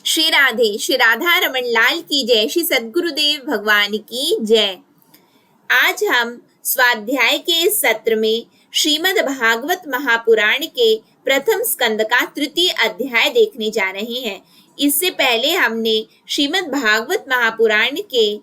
श्री राधे, श्री राधा रमन लाल की जय, श्री सद्गुरुदेव भगवान की जय। आज हम स्वाध्याय के इस सत्र में श्रीमद् भागवत महापुराण के प्रथम स्कंद का तृतीय अध्याय देखने जा रहे हैं। इससे पहले हमने श्रीमद् भागवत महापुराण के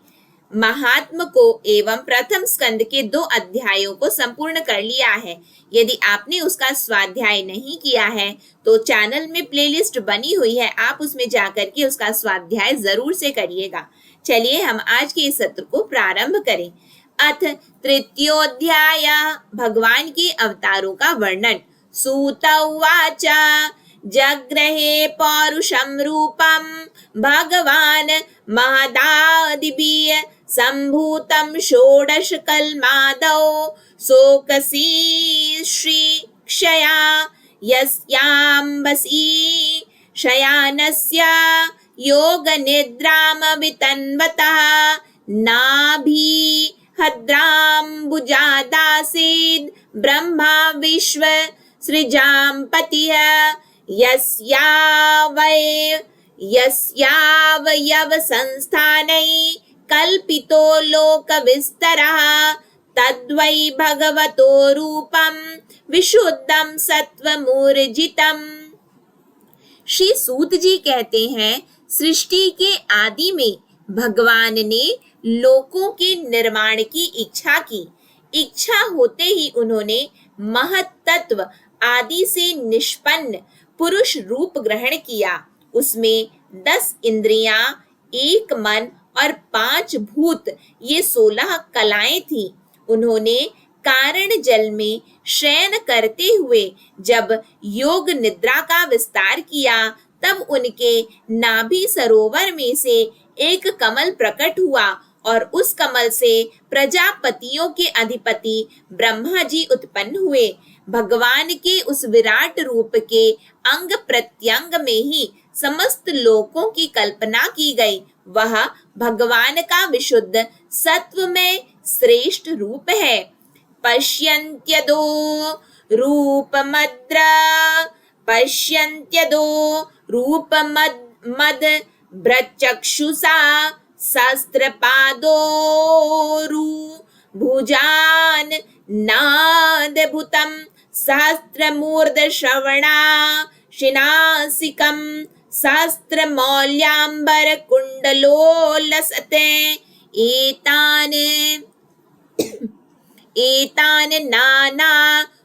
महात्म को एवं प्रथम स्कंद के 2 अध्यायों को संपूर्ण कर लिया है। यदि आपने उसका स्वाध्याय नहीं किया है तो चैनल में प्लेलिस्ट बनी हुई है, आप उसमें जाकर के उसका स्वाध्याय जरूर से करिएगा। चलिए हम आज के इस सत्र को प्रारंभ करें। अथ तृतीयोध्याय, भगवान के अवतारों का वर्णन। सूत उवाच जग्रहे पौरुषं रूपं भगवान महदादिभिः सम्भूतं षोडश कल्मादौ शोकसी श्रीक्षया यस्यांबसी शयानस्य योगनिद्रामवितन्वतः नाभिहद्राम्बुजादासीद् ब्रह्मा विश्व सृजाम्पतिः यस्यावयव संस्थानै कल्पितो लोकविस्तरः तद्वै भगवतो रूपं विशुद्धं सत्वमूर्जितम्। श्री सूत जी कहते हैं, सृष्टि के आदि में भगवान ने लोकों के निर्माण की इच्छा की। इच्छा होते ही उन्होंने महत तत्व आदि से निष्पन्न पुरुष रूप ग्रहण किया। उसमें 10 इंद्रियां, 1 मन और 5 भूत, ये 16 कलाएं थी। उन्होंने कारण जल में शयन करते हुए जब योग निद्रा का विस्तार किया, तब उनके नाभि सरोवर में से एक कमल प्रकट हुआ और उस कमल से प्रजापतियों के अधिपति ब्रह्मा जी उत्पन्न हुए। भगवान के उस विराट रूप के अंग प्रत्यंग में ही समस्त लोकों की कल्पना की गई। वह भगवान का विशुद्ध सत्व में श्रेष्ठ रूप है। पश्यन्त्यदो रूपमद भ्रचक्षुषा सहस्रपादोरु भुजान नादभूतं सहस्रमूर्ध श्रवणा शिनासिकं सहस्रमौल्यांबर कुण्डलोलसते एतान नानावताराणां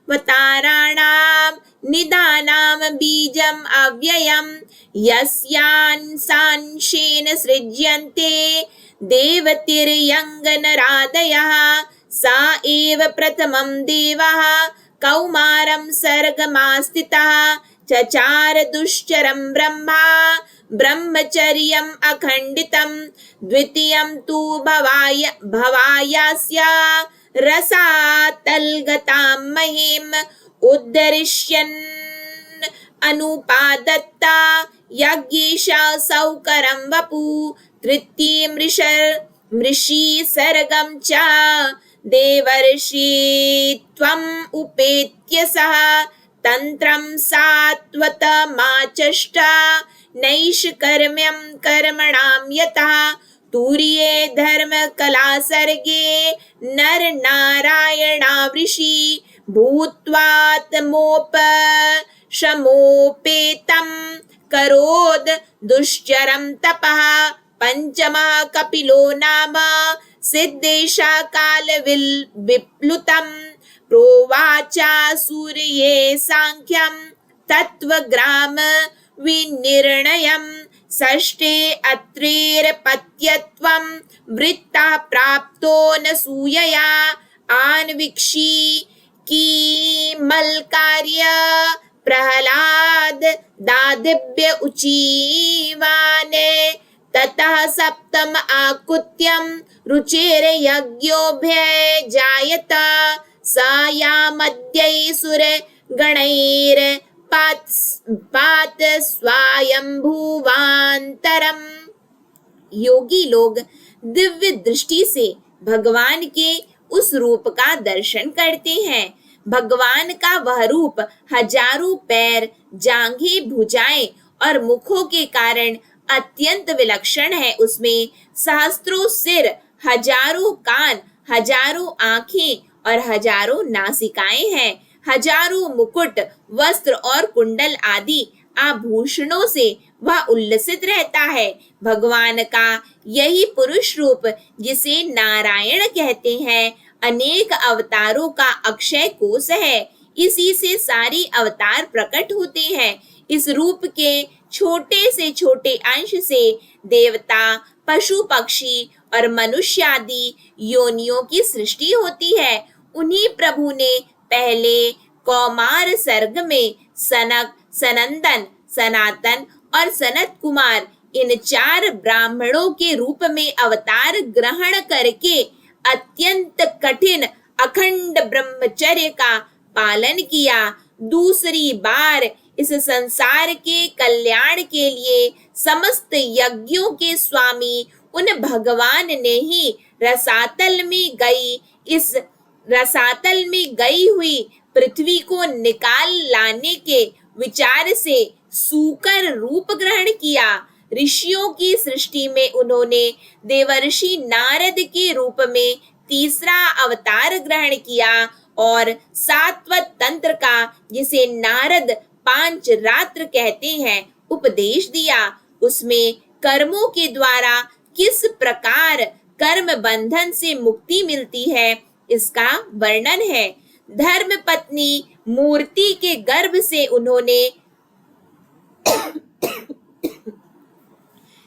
निधानां बीजम् अव्ययं यस्यांशांशेन सृज्यन्ते देवतिर्यङ्गनरादयः सा एव प्रथमं देवः कौमारं सर्गमास्थितः चचार दुश्चरं ब्रह्मा ब्रह्मचर्यम् अखण्डितं द्वितीयं तु भवायास्य रसातलगतां महिम् उद्धरिष्यन् अनुपादत्ता यज्ञेशा सौकरं वपु तृतीय मृषि सर्गं च देवर्षि त्वम् उपेत्य सः तन्त्रं सात्वतमाचष्ट नैष्कर्म्यं कर्मणां यतः तुर्ये धर्म कला सर्गे नर नारायणा वृषि भूत्वात्मोपशमोपेतं करोद दुश्चरं तपः पंचमा कपिलो नाम सिद्धेशा काल विप्लुतं प्रोवाचा सूर्ये सांख्यं तत्वग्राम विनिर्णयं षष्ठे अत्रेर्पत्यत्वं वृत्ता प्राप्तो न सूयया आन्वीक्षी की मलकार्य प्रहलाद दादिव्य उचीवाने ततः सप्तम आकुत्यं रुचेर यज्ञोभ्य जायत सायामद्यै सुर गणैर पात स्वायंभुवांतरम। योगी लोग दिव्य दृष्टि से भगवान के उस रूप का दर्शन करते हैं। भगवान का वह रूप हजारों पैर, जांघें, भुजाएं और मुखों के कारण अत्यंत विलक्षण है। उसमें सहस्त्रों सिर, हजारों कान, हजारों आंखें और हजारों नासिकाएं हैं। हजारों मुकुट, वस्त्र और कुंडल आदि आभूषणों से वह उल्लसित रहता है। भगवान का यही पुरुष रूप, जिसे नारायण कहते हैं, अनेक अवतारों का अक्षय कोश है। इसी से सारी अवतार प्रकट होते हैं। इस रूप के छोटे से छोटे अंश से देवता, पशु पक्षी और मनुष्य आदि योनियों की सृष्टि होती है। उन्हीं प्रभु ने पहले कौमार सर्ग में सनक, सनंदन, सनातन और सनत कुमार इन 4 ब्राह्मणों के रूप में अवतार ग्रहण करके अत्यंत कठिन अखंड ब्रह्मचर्य का पालन किया। दूसरी बार इस संसार के कल्याण के लिए समस्त यज्ञों के स्वामी उन भगवान ने ही रसातल में गई हुई पृथ्वी को निकाल लाने के विचार से सूकर रूप ग्रहण किया। ऋषियों की सृष्टि में उन्होंने देवर्षि नारद के रूप में तीसरा अवतार ग्रहण किया और सात्वत तंत्र का, जिसे नारद पांचरात्र कहते हैं, उपदेश दिया। उसमें कर्मों के द्वारा किस प्रकार कर्म बंधन से मुक्ति मिलती है, इसका वर्णन है। धर्म पत्नी मूर्ति के गर्भ से उन्होंने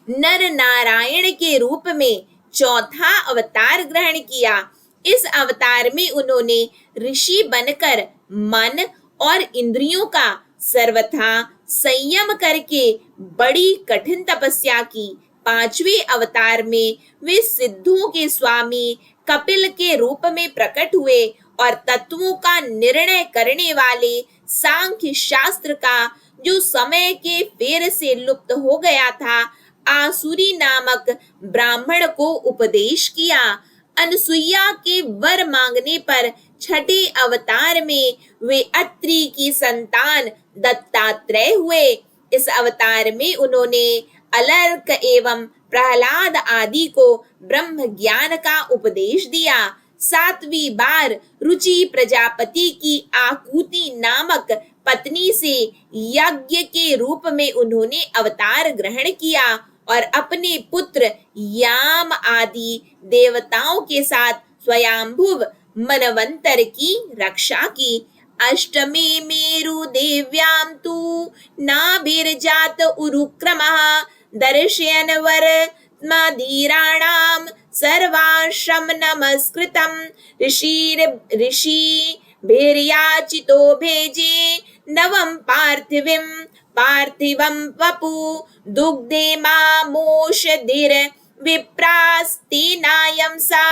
नर नारायण के रूप में चौथा अवतार ग्रहण किया। इस अवतार में उन्होंने ऋषि बनकर मन और इंद्रियों का सर्वथा संयम करके बड़ी कठिन तपस्या की। 5वें अवतार में वे सिद्धों के स्वामी कपिल के रूप में प्रकट हुए और तत्वों का निर्णय करने वाले सांख्य शास्त्र का, जो समय के फेर से लुप्त हो गया था, आसुरी नामक ब्राह्मण को उपदेश किया। अनसुईया के वर मांगने पर 6ठे अवतार में वे अत्रि की संतान दत्तात्रेय हुए। इस अवतार में उन्होंने अलर्क एवं प्रहलाद आदि को ब्रह्म ज्ञान का उपदेश दिया। 7वीं बार रुचि प्रजापति की आकुति नामक पत्नी से यज्ञ के रूप में उन्होंने अवतार ग्रहण किया और अपने पुत्र याम आदि देवताओं के साथ स्वयंभुव मनवंतर की रक्षा की। 8मीं मेरु देव्यां तु नाभिर्जात उरुक्रमः दर्शयन् वरमधीराणां सर्वाश्रम नमस्कृतं ऋषिभिर्याचितो भेजे नवं पार्थिवं वपु दुग्धे मामोषधिर्विप्रास्तेनायं सा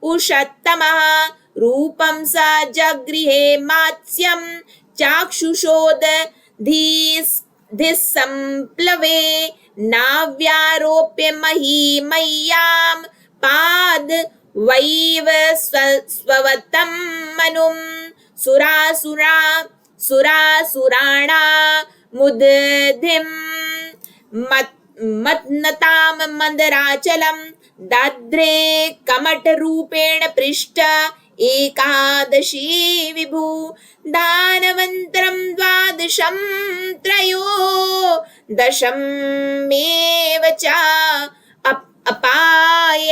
उषत्तमः रूपं स जगृहे मात्स्यं चाक्षुषोदधिसंप्लवे नाव्यारोप्य महीमय्यां पाद वैव स्ववतं मनुं सुरासुराणा मुदधिं मत्नतां मंदराचलं दद्रे कमठरूपेण पृष्ठ एकादशी विभु दानवन्तरं 12 त्रयोदशमेव च अपाय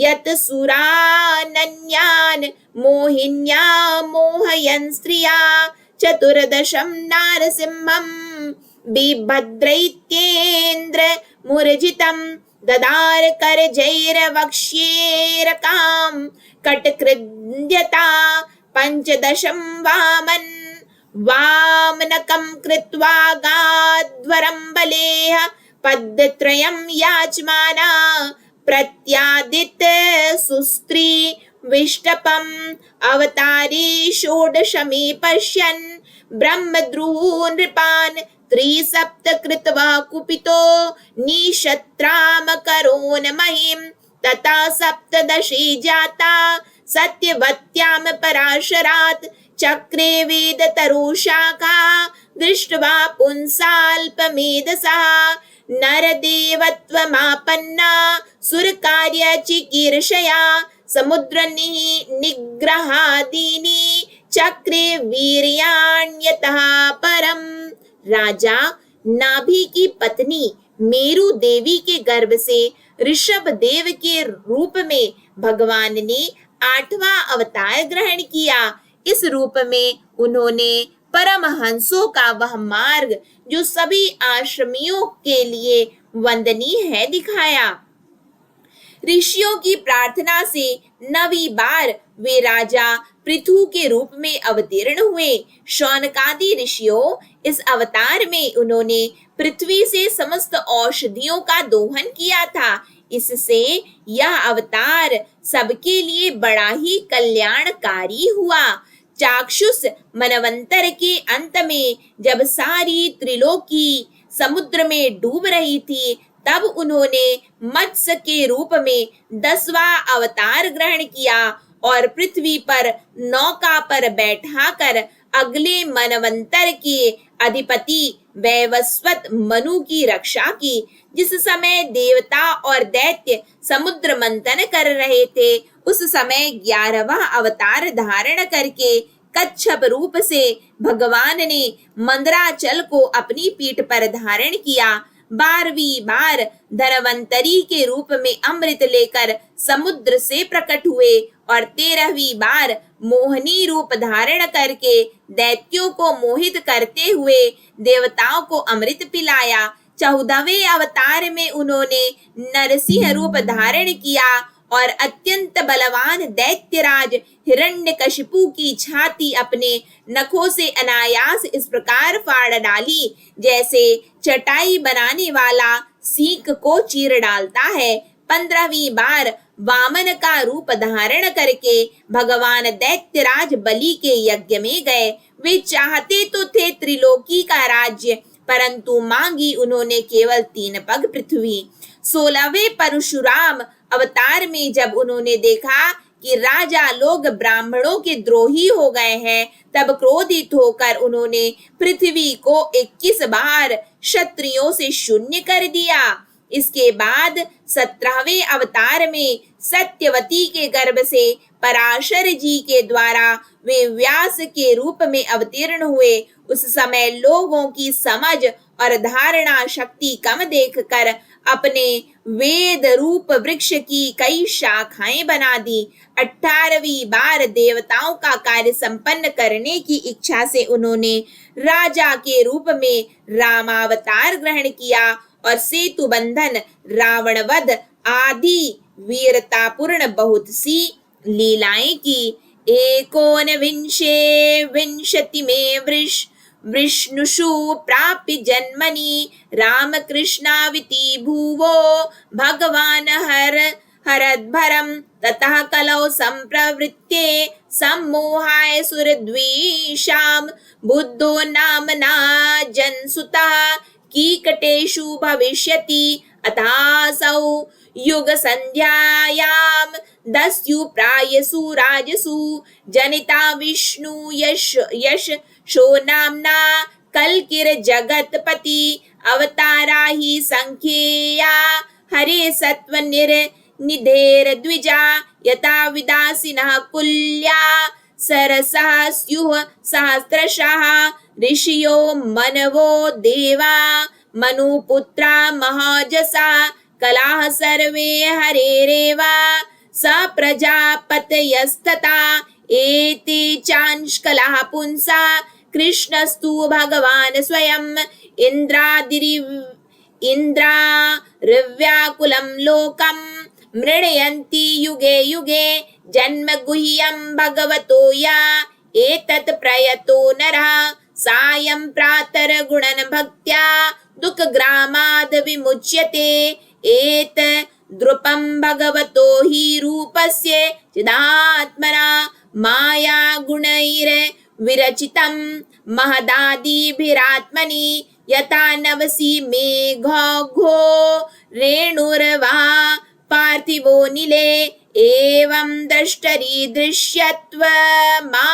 यत् सुरानन्यान् मोहिन्या मोहयन् स्त्रिया 14 नारसिंहं बिभद्रैत्येन्द्र मूर्जितं ददार करजैर्वक्ष्येरकां कटकृद्यता 15 वामनकं कृत्वा गाध्वरं बलेह पद्त्रयं याचमाना प्रत्यादित सुस्त्री विष्टपम् अवतारी 16मे पश्यन् ब्रह्मद्रुः नृपान् 37 कृत्वा कुपितो निशत्रामकरोन् महिं तथा 17 जाता सत्यवत्यां पराशरात् चक्रे वेदतरुशाखा दृष्ट्वा पुंसाल्पमेधसः नरदेवत्वमापन्ना सुरकार्यचिकीर्षया समुद्र निग्रहादीनि चक्रे वीर्याण्यतः परम। राजा, नाभि की पत्नी मेरु देवी के गर्भ से ऋषभ देव के रूप में भगवान ने 8वां अवतार ग्रहण किया। इस रूप में उन्होंने परमहंसों का वह मार्ग जो सभी आश्रमियों के लिए वंदनीय है दिखाया। ऋषियों की प्रार्थना से 9वीं बार वे राजा पृथु के रूप में अवतीर्ण हुए। शौनकादि ऋषियों, इस अवतार में उन्होंने पृथ्वी से समस्त औषधियों का दोहन किया था। इससे यह अवतार सबके लिए बड़ा ही कल्याणकारी हुआ। चाक्षुष मनवंतर के अंत में जब सारी त्रिलोकी समुद्र में डूब रही थी, तब उन्होंने मत्स्य के रूप में 10वां अवतार ग्रहण किया और पृथ्वी पर नौका पर बैठाकर अगले मनवंतर के अधिपति वैवस्वत मनु की रक्षा की। जिस समय देवता और दैत्य समुद्र मंथन कर रहे थे, उस समय 11वां अवतार धारण करके कच्छप रूप से भगवान ने मंदराचल को अपनी पीठ पर धारण किया। 12वीं बार धनवंतरी के रूप में अमृत लेकर समुद्र से प्रकट हुए और 13वीं बार मोहनी रूप धारण करके दैत्यों को मोहित करते हुए देवताओं को अमृत पिलाया। 14वें अवतार में उन्होंने नरसिंह रूप धारण किया और अत्यंत बलवान दैत्यराज हिरण्यकशिपु की छाती अपने नखों से अनायास इस प्रकार फाड़ डाली, जैसे चटाई बनाने वाला सीक को चीर डालता है। 15वीं बार वामन का रूप धारण करके भगवान दैत्यराज बलि के यज्ञ में गए। वे चाहते तो थे त्रिलोकी का राज्य, परंतु मांगी उन्होंने केवल 3 पग पृथ्वी। 16वें परशुराम अवतार में जब उन्होंने देखा कि राजा लोग ब्राह्मणों के द्रोही हो गए हैं, तब क्रोधित होकर उन्होंने पृथ्वी को 21 बार क्षत्रियों से शून्य कर दिया। इसके बाद 17वें अवतार में सत्यवती के गर्भ से पराशर जी के द्वारा वे व्यास के रूप में अवतीर्ण हुए। उस समय लोगों की समझ और धारणा शक्ति कम देखकर अपने वेद रूप वृक्ष की कई शाखाएं बना दी। 18वीं बार देवताओं का कार्य संपन्न करने की इच्छा से उन्होंने राजा के रूप में रामावतार ग्रहण किया और सेतु बंधन, रावण वध आदि वीरतापूर्ण बहुत सी लीलाएं की। 19 विंशति में विष्णुषु प्राप्य जन्मनि रामकृष्णाविति भुवो भगवान हरद्भरम ततः कलौ संप्रवृत्ते सम्मोहाय सुरद्वीषां बुद्धो नामना जनसुतः कीकटेषु भविष्यति अथासौ युग संध्यायां दस्यु प्रायसु राजसु जनिता विष्णु यश शो नामना कलकिर जगतपति अवतारा ही संख्येया हरे सत्व निधेर द्विजा यथा विदासिनः कुल्या सरसः स्युः सहस्रशः ऋषियो मनवो देवा मनुपुत्रा महाजसा कलाः सर्वे हरेरेवा स प्रजापतयस्तथा एते चांशकलाः पुंसा कृष्णस्तु भगवान स्वयं इंद्रारिव्याकुलं लोकं मृणयन्ति युगे युगे जन्म गुह्यं भगवतो या एतत् प्रयतो नरः सायं प्रातर् गुणन भक्त्या दुःख ग्रामाद् विमुच्यते एत द्रुपं भगवतो हि रूपस्य चिदात्मना माया गुणैर विरचितं महदादिभिरात्मनि यथा नवसी मेघो रेणुर्वा पार्थिवो नीले एवं द्रष्टरि दृश्यत्वमा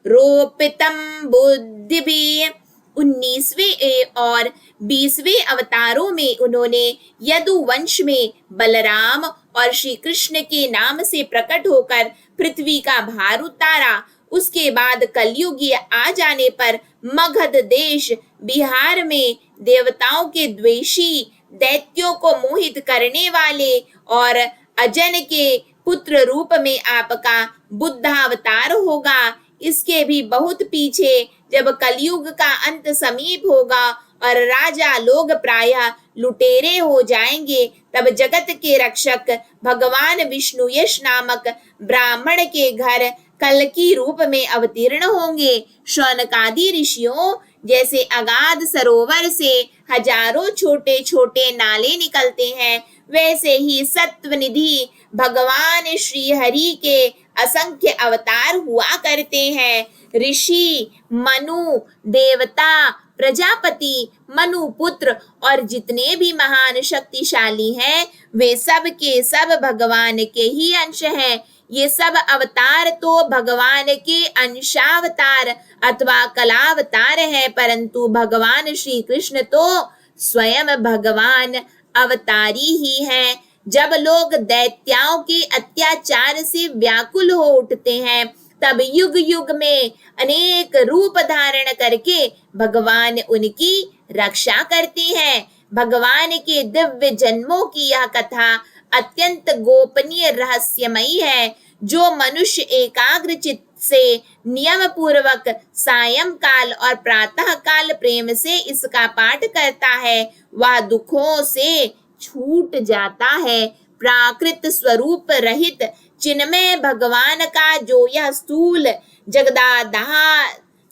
रोपितं बुद्धिभिः 19वें और 20वें अवतारों में उन्होंने यदुवंश में बलराम और श्री कृष्ण के नाम से प्रकट होकर पृथ्वी का भार उतारा। उसके बाद कलयुग आ जाने पर मगध देश बिहार में देवताओं के द्वेषी दैत्यों को मोहित करने वाले और अजन के पुत्र रूप में आपका बुद्धावतार होगा। इसके भी बहुत पीछे जब कलयुग का अंत समीप होगा और राजा लोग प्रायः लुटेरे हो जाएंगे, तब जगत के रक्षक भगवान विष्णु यश नामक ब्राह्मण के घर कल्कि रूप में अवतीर्ण होंगे। शौनकादि ऋषियों जैसे अगाध सरोवर से हजारों छोटे छोटे नाले निकलते हैं, वैसे ही सत्वनिधि भगवान श्री हरि के असंख्य अवतार हुआ करते हैं। ऋषि, मनु, देवता, प्रजापति, मनुपुत्र और जितने भी महान शक्तिशाली हैं, वे सब के सब भगवान के ही अंश हैं। ये सब अवतार तो भगवान के अंशावतार अथवा कलावतार है, परंतु भगवान श्री कृष्ण तो स्वयं भगवान अवतारी ही हैं। जब लोग दैत्याओं के अत्याचार से व्याकुल हो उठते हैं, तब युग युग में अनेक रूप धारण करके भगवान उनकी रक्षा करते हैं। भगवान के दिव्य जन्मों की यह कथा अत्यंत गोपनीय रहस्यमयी है। जो मनुष्य एकाग्र चित्त से नियम पूर्वक सायंकाल और प्रातः काल प्रेम से इसका पाठ करता है, वह दुखों से छूट जाता है। प्राकृत स्वरूप रहित चिन्मय भगवान का जो यह स्थूल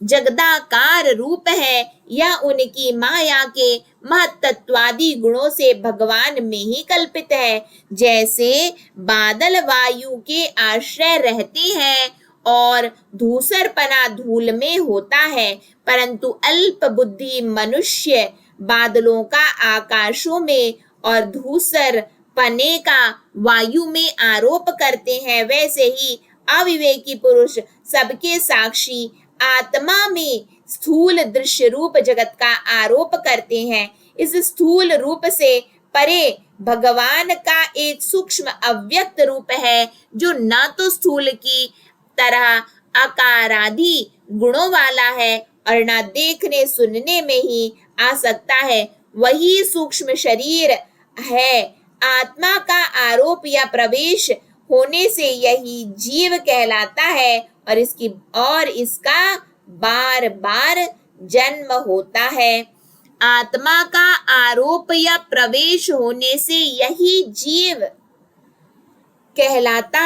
जगदाकार रूप है, यह उनकी माया के महत्त्वादी गुणों से भगवान में ही कल्पित है। जैसे बादल वायु के आश्रय रहते हैं और धूसरपना धूल में होता है, परंतु अल्प बुद्धि मनुष्य बादलों का आकाशों में और धूसर पने का वायु में आरोप करते हैं, वैसे ही अविवेकी पुरुष सबके साक्षी आत्मा में स्थूल दृश्य रूप जगत का आरोप करते हैं। इस स्थूल रूप से परे भगवान का एक सूक्ष्म अव्यक्त रूप है, जो न तो स्थूल की तरह आकारादि गुणों वाला है और न देखने सुनने में ही आ सकता है। वही सूक्ष्म शरीर है। आत्मा का आरोप या प्रवेश होने से यही जीव कहलाता है और इसका बार बार जन्म होता है। आत्मा का आरोप या प्रवेश होने से यही जीव कहलाता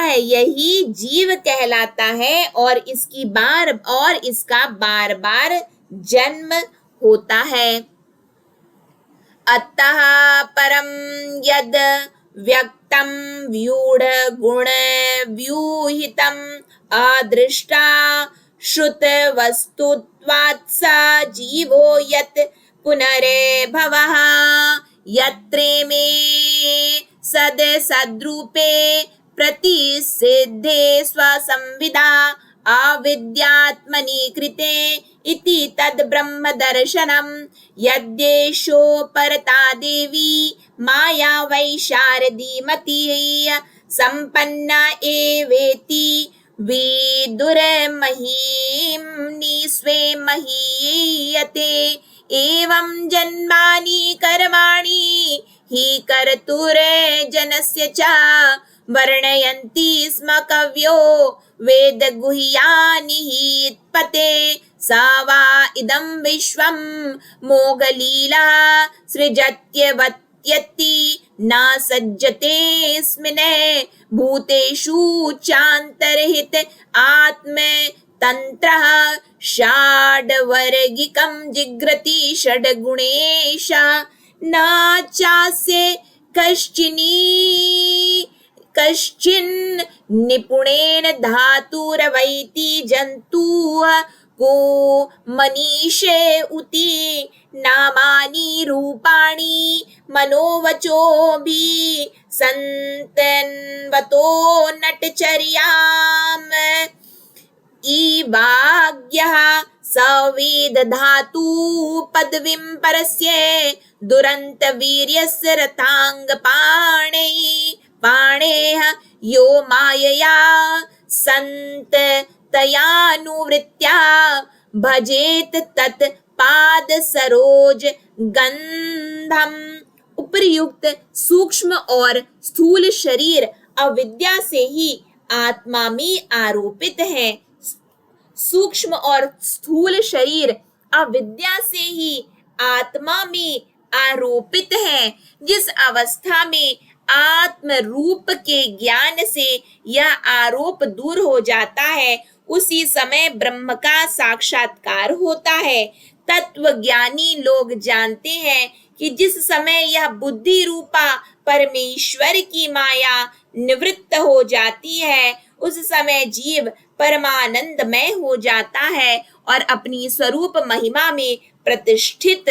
है और इसका बार बार जन्म होता है। अतः परम यद व्यक्तम व्यूढ़ गुण व्यूहितम अदृष्टा श्रुत वस्तुत्वात् स जीवो यत् पुनरे भवः यत्रे मे सद सद्रूपे प्रतिसिद्धे स्वसंविदा अविद्यात्मनि कृते इति तद् ब्रह्म दर्शनम् यद्देशो परता देवी माया वै शारदीमती संपन्ना एवेति विदुर्महीम्नि स्वे महीयते एवं जन्मानि कर्माणि हि कर्तुर्जनस्य च वर्णयन्ति स्म कव्यो वेद गुह्यानि हि पते सा वा इदं विश्वं मोघलीला सृजत्यवत्यति न सज्जतेऽस्मिन् भूतेषु चान्तर्हित आत्म तन्त्रः षड्वर्गिकं जिघ्रति षड्गुणेश न चास्य कश्चिन् निपुणेन धातुरवैति जन्तुः को मनीषे उति नामानि रूपाणि मनोवचोभिः सन्तन्वतो नटचर्याम् इवाज्ञः सवेद धातु पदवीं परस्य दुरंत वीर्यस्य रथांग पाणेः यो मायया संत तयानुवृत्त्या भजेत तत् पाद सरोज गंधम। उपर्युक्त सूक्ष्म और स्थूल शरीर अविद्या से ही आत्मा में आरोपित है। सूक्ष्म और स्थूल शरीर अविद्या से ही आत्मा में आरोपित है। जिस अवस्था में आत्म रूप के ज्ञान से यह आरोप दूर हो जाता है, उसी समय ब्रह्म का साक्षात्कार होता है। तत्वज्ञानी लोग जानते हैं कि जिस समय यह बुद्धि रूपा परमेश्वर की माया निवृत्त हो जाती है, उस समय जीव परमानंदमय हो जाता है और अपनी स्वरूप महिमा में प्रतिष्ठित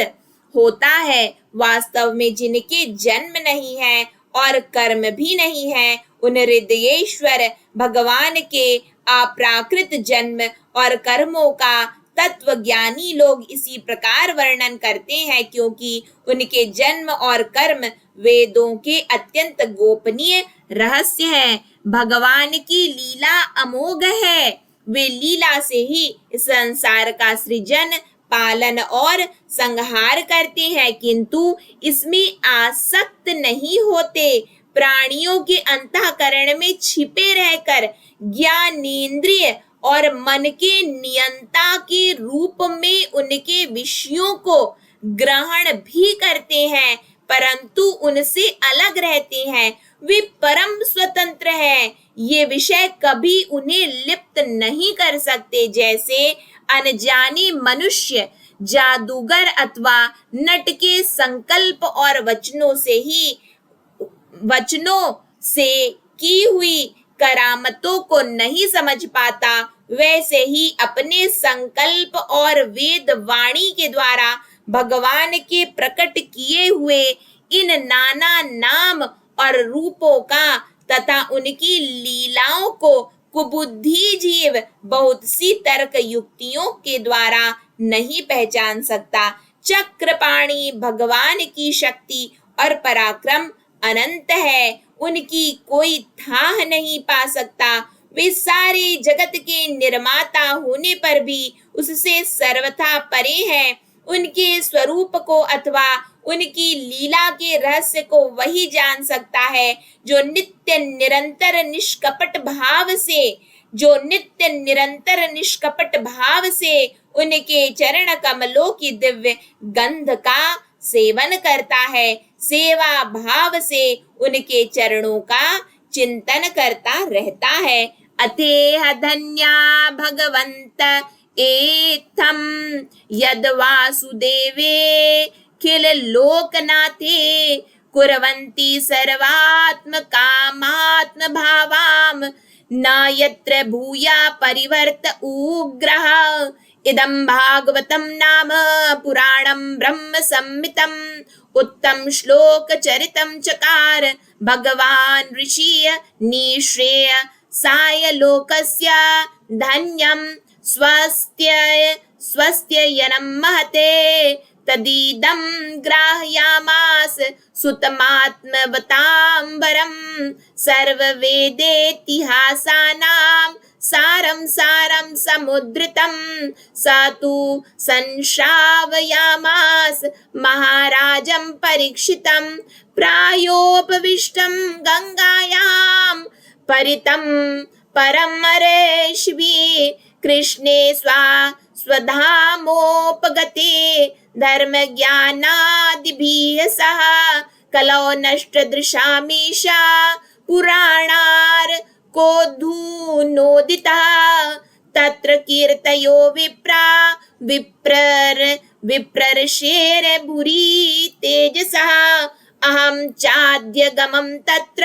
होता है। वास्तव में जिनके जन्म नहीं है और कर्म भी नहीं है, उन हृदयेश्वर भगवान के अप्राकृत जन्म और कर्मों का तत्वज्ञानी लोग इसी प्रकार वर्णन करते हैं, क्योंकि उनके जन्म और कर्म वेदों के अत्यंत गोपनीय रहस्य है। भगवान की लीला अमोघ है। वे लीला से ही संसार का सृजन, पालन और संहार करते हैं, किंतु इसमें आसक्त नहीं होते। प्राणियों के अंतःकरण में छिपे रहकर ज्ञानेंद्रिय और मन के नियंता के रूप में उनके विषयों को ग्रहण भी करते हैं, परंतु उनसे अलग रहते हैं। वे परम स्वतंत्र हैं। ये विषय कभी उन्हें लिप्त नहीं कर सकते। जैसे अनजाने मनुष्य जादूगर अथवा नट के संकल्प और वचनों से की हुई करामतों को नहीं समझ पाता, वैसे ही अपने संकल्प और वेद वाणी के द्वारा भगवान के प्रकट किए हुए इन नाना नाम और रूपों का तथा उनकी लीलाओं को कुबुद्धि जीव बहुत सी तर्क युक्तियों के द्वारा नहीं पहचान सकता। चक्रपाणी भगवान की शक्ति और पराक्रम अनंत है, उनकी कोई थाह नहीं पा सकता। वे सारे जगत के निर्माता होने पर भी उससे सर्वथा परे हैं। उनके स्वरूप को अथवा उनकी लीला के रहस्य को वही जान सकता है जो नित्य निरंतर निष्कपट भाव से उनके चरण कमलों की दिव्य गंध का सेवन करता है, सेवा भाव से उनके चरणों का चिंतन करता रहता है। अतेह धन्या भगवंत एथम यद वासुदेवे खिल लोकनाथे कुर्वन्ति सर्वात्म कामात्म भावाम न यत्र भूया परिवर्त उग्रह इदं भागवतं नाम पुराणं ब्रह्म संहितं उत्तम श्लोक चरितं चकार भगवान ऋषि निश्रेय साय लोकस्य धन्यं स्वस्त्ययनं महते तदीदं ग्राह्यामास सुतमात्मवतांबरं सर्ववेदेतिहासानां सारं समुद्रितं स तु संश्रावयामास महाराजं परीक्षितं प्रायोपविष्टं गंगायां परितं परमरेश्वी कृष्णे स्वधामोपगते धर्म ज्ञानादिभिः सह कलौ नष्टदृशामीशा पुराणार कोऽधुनोदितः तत्र कीर्तयो विप्रर्षेर भूरि तेजसः अहं चाद्यगमं तत्र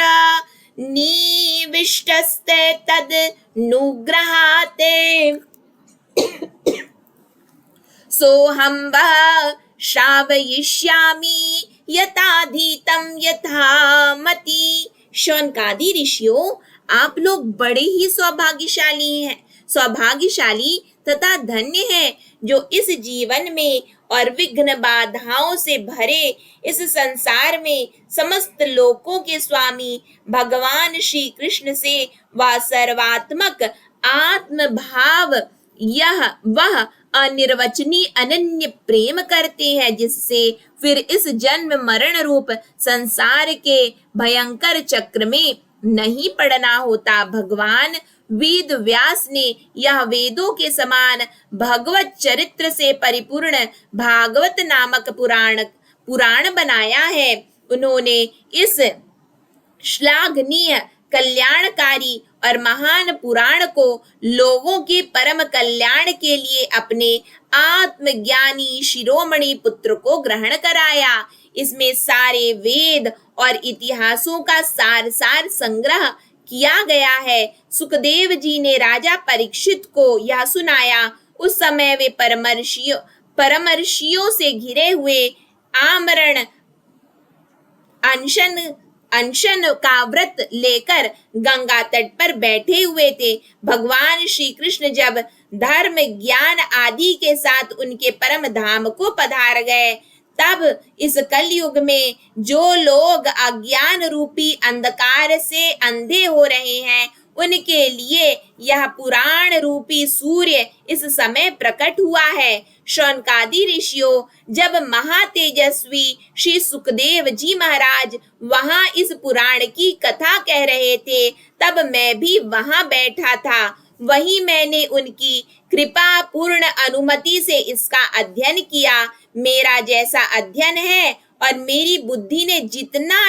निविष्टस्ते तद् नुग्रहाते सोऽहं वा श्रावयिष्यामि यथाधीतं यथामति। शौनकादि ऋषियों, आप लोग बड़े ही सौभाग्यशाली तथा धन्य है जो इस जीवन में और विघ्न बाधाओं से भरे इस संसार में समस्त लोकों के स्वामी भगवान श्री कृष्ण से वह सर्वात्मक आत्म भाव यह वह अनिर्वचनीय अनन्य प्रेम करते हैं, जिससे फिर इस जन्म मरण रूप संसार के भयंकर चक्र में नहीं पड़ना होता। भगवान वेद व्यास ने यह वेदों के समान भगवत चरित्र से परिपूर्ण भागवत नामक पुराण बनाया है। उन्होंने इस श्लाघनीय कल्याणकारी और महान पुराण को लोगों के परम कल्याण के लिए अपने आत्मज्ञानी शिरोमणि पुत्र को ग्रहण कराया। इसमें सारे वेद और इतिहासों का सार संग्रह किया गया है। सुखदेव जी ने राजा परीक्षित को यह सुनाया। उस समय वे परमर्षियों से घिरे हुए आमरण अनशन का व्रत लेकर गंगा तट पर बैठे हुए थे। भगवान श्री कृष्ण जब धर्म ज्ञान आदि के साथ उनके परम धाम को पधार गए, तब इस कलयुग में जो लोग अज्ञान रूपी अंधकार से अंधे हो रहे हैं, उनके लिए यह पुराण रूपी सूर्य इस समय प्रकट हुआ है। शौनकादि ऋषियों, जब महातेजस्वी श्री सुखदेव जी महाराज वहां इस पुराण की कथा कह रहे थे, तब मैं भी वहां बैठा था। वहीं मैंने उनकी कृपा पूर्ण अनुमति से इसका अध्ययन किया। मेरा जैसा अध्ययन है और मेरी बुद्धि ने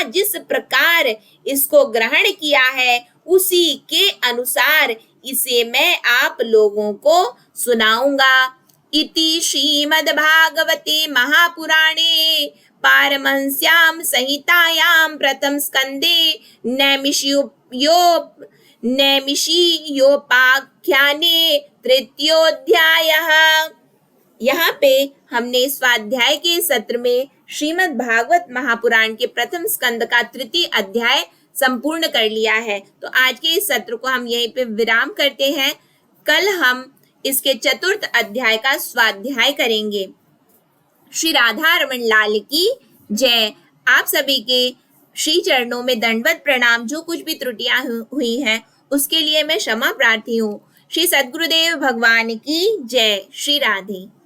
जिस प्रकार इसको ग्रहण किया है, उसी के अनुसार इसे मैं आप लोगों को सुनाऊंगा। इति श्रीमद्भागवते महापुराणे पारमहंस्यां संहितायां प्रथम स्कंदे नैमिषीयोपाख्याने तृतीयोऽध्यायः। यहाँ पे हमने स्वाध्याय के सत्र में श्रीमद् भागवत महापुराण के प्रथम स्कंद का तृतीय अध्याय संपूर्ण कर लिया है। तो आज के इस सत्र को हम यहीं पे विराम करते हैं। कल हम इसके चतुर्थ अध्याय का स्वाध्याय करेंगे। श्री राधा रमन लाल की जय। आप सभी के श्री चरणों में दंडवत प्रणाम। जो कुछ भी त्रुटियां हुई हैं उसके लिए मैं क्षमा प्रार्थी हूँ। श्री सद्गुरुदेव भगवान की जय। श्री राधे।